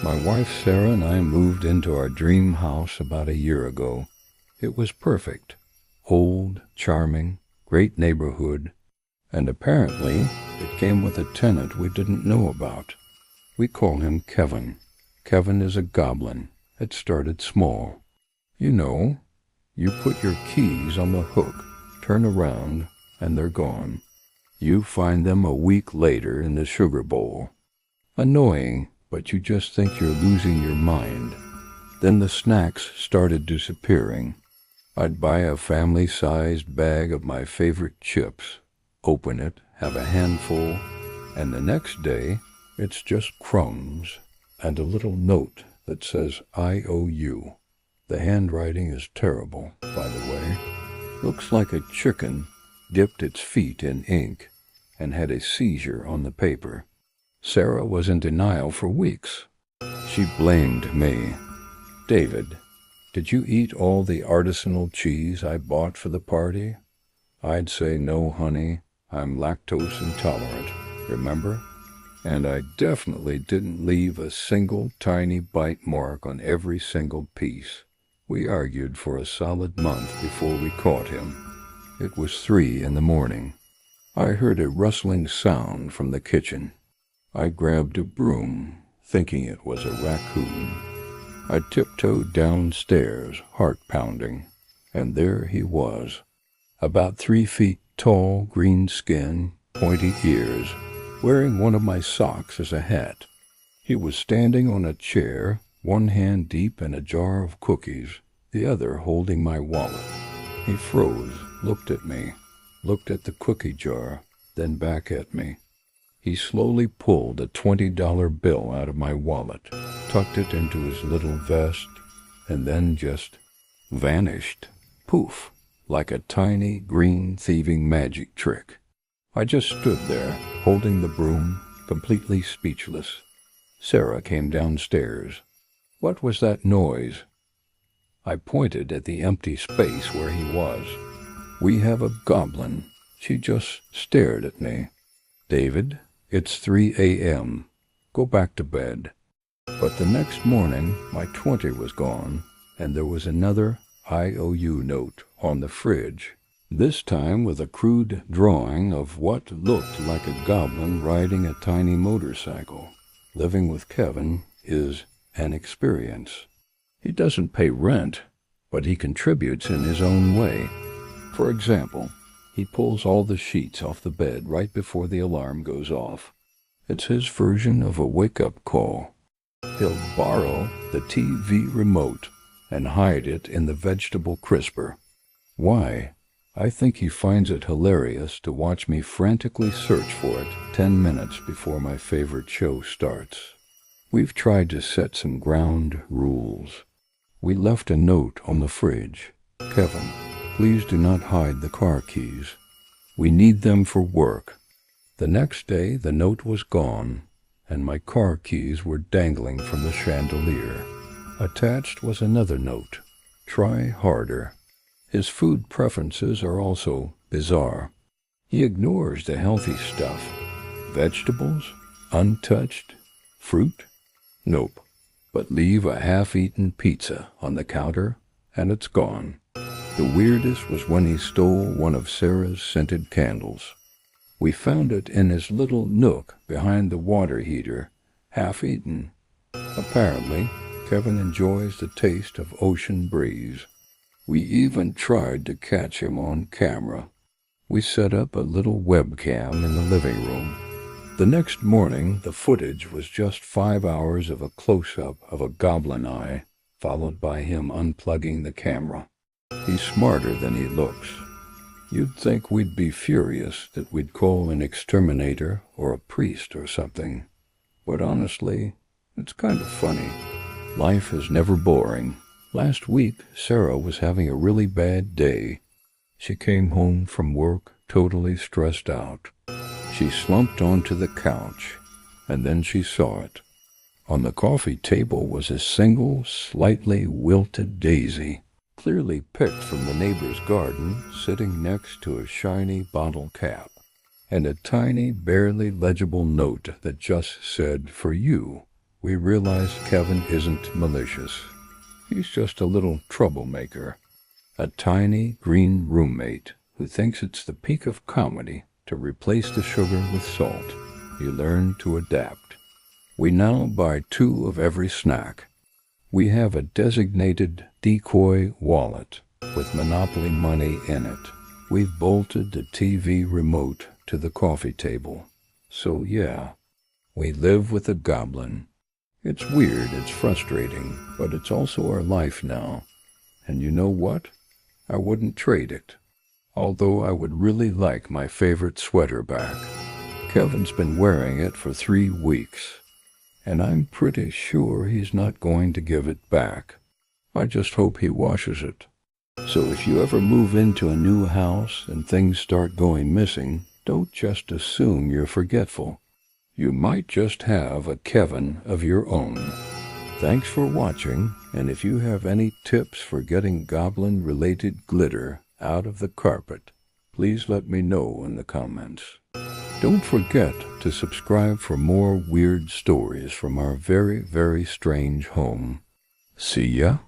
My wife Sarah and I moved into our dream house about a year ago. It was perfect. Old, charming, great neighborhood, and apparently it came with a tenant we didn't know about. We call him Kevin. Kevin is a goblin. It started small. You know, you put your keys on the hook, turn around, and they're gone. You find them a week later in the sugar bowl. Annoying, but you just think you're losing your mind. Then the snacks started disappearing. I'd buy a family-sized bag of my favorite chips, open it, have a handful, and the next day, it's just crumbs and a little note that says, "I owe you." The handwriting is terrible, by the way. Looks like a chicken dipped its feet in ink and had a seizure on the paper. Sarah was in denial for weeks. She blamed me. "David, did you eat all the artisanal cheese I bought for the party?" I'd say, "No, honey, I'm lactose intolerant, remember? And I definitely didn't leave a single tiny bite mark on every single piece." We argued for a solid month before we caught him. It was 3 a.m. I heard a rustling sound from the kitchen. I grabbed a broom, thinking it was a raccoon. I tiptoed downstairs, heart pounding, and there he was. About 3 feet tall, green skin, pointy ears, wearing one of my socks as a hat. He was standing on a chair, one hand deep in a jar of cookies, the other holding my wallet. He froze, looked at me, looked at the cookie jar, then back at me. He slowly pulled a $20 bill out of my wallet, tucked it into his little vest, and then just vanished. Poof, like a tiny green thieving magic trick. I just stood there, holding the broom, completely speechless. Sarah came downstairs. "What was that noise?" I pointed at the empty space where he was. "We have a goblin." She just stared at me. "David, it's 3 a.m. Go back to bed." But the next morning, my 20 was gone, and there was another "I owe you" note on the fridge, this time with a crude drawing of what looked like a goblin riding a tiny motorcycle. Living with Kevin is an experience. He doesn't pay rent, but he contributes in his own way. For example, he pulls all the sheets off the bed right before the alarm goes off. It's his version of a wake-up call. He'll borrow the TV remote and hide it in the vegetable crisper. Why? I think he finds it hilarious to watch me frantically search for it 10 minutes before my favorite show starts. We've tried to set some ground rules. We left a note on the fridge. "Kevin, please do not hide the car keys. We need them for work." The next day, the note was gone, and my car keys were dangling from the chandelier. Attached was another note. "Try harder." His food preferences are also bizarre. He ignores the healthy stuff. Vegetables? Untouched? Fruit? Nope. But leave a half-eaten pizza on the counter, and it's gone. The weirdest was when he stole one of Sarah's scented candles. We found it in his little nook behind the water heater, half-eaten. Apparently, Kevin enjoys the taste of ocean breeze. We even tried to catch him on camera. We set up a little webcam in the living room. The next morning, the footage was just 5 hours of a close-up of a goblin eye, followed by him unplugging the camera. He's smarter than he looks. You'd think we'd be furious, that we'd call an exterminator or a priest or something. But honestly, it's kind of funny. Life is never boring. Last week, Sarah was having a really bad day. She came home from work totally stressed out. She slumped onto the couch, and then she saw it. On the coffee table was a single, slightly wilted daisy, clearly picked from the neighbor's garden, sitting next to a shiny bottle cap, and a tiny, barely legible note that just said, "For you." we realize Kevin isn't malicious. He's just a little troublemaker, a tiny green roommate who thinks it's the peak of comedy to replace the sugar with salt. You learn to adapt. We now buy 2 of every snack. We have a designated decoy wallet with Monopoly money in it. We've bolted the TV remote to the coffee table. So yeah, we live with a goblin. It's weird, it's frustrating, but it's also our life now. And you know what? I wouldn't trade it. Although I would really like my favorite sweater back. Kevin's been wearing it for 3 weeks, and I'm pretty sure he's not going to give it back. I just hope he washes it. So if you ever move into a new house and things start going missing, don't just assume you're forgetful. You might just have a Kevin of your own. Thanks for watching, and if you have any tips for getting goblin-related glitter out of the carpet, please let me know in the comments. Don't forget to subscribe for more weird stories from our very, very strange home. See ya!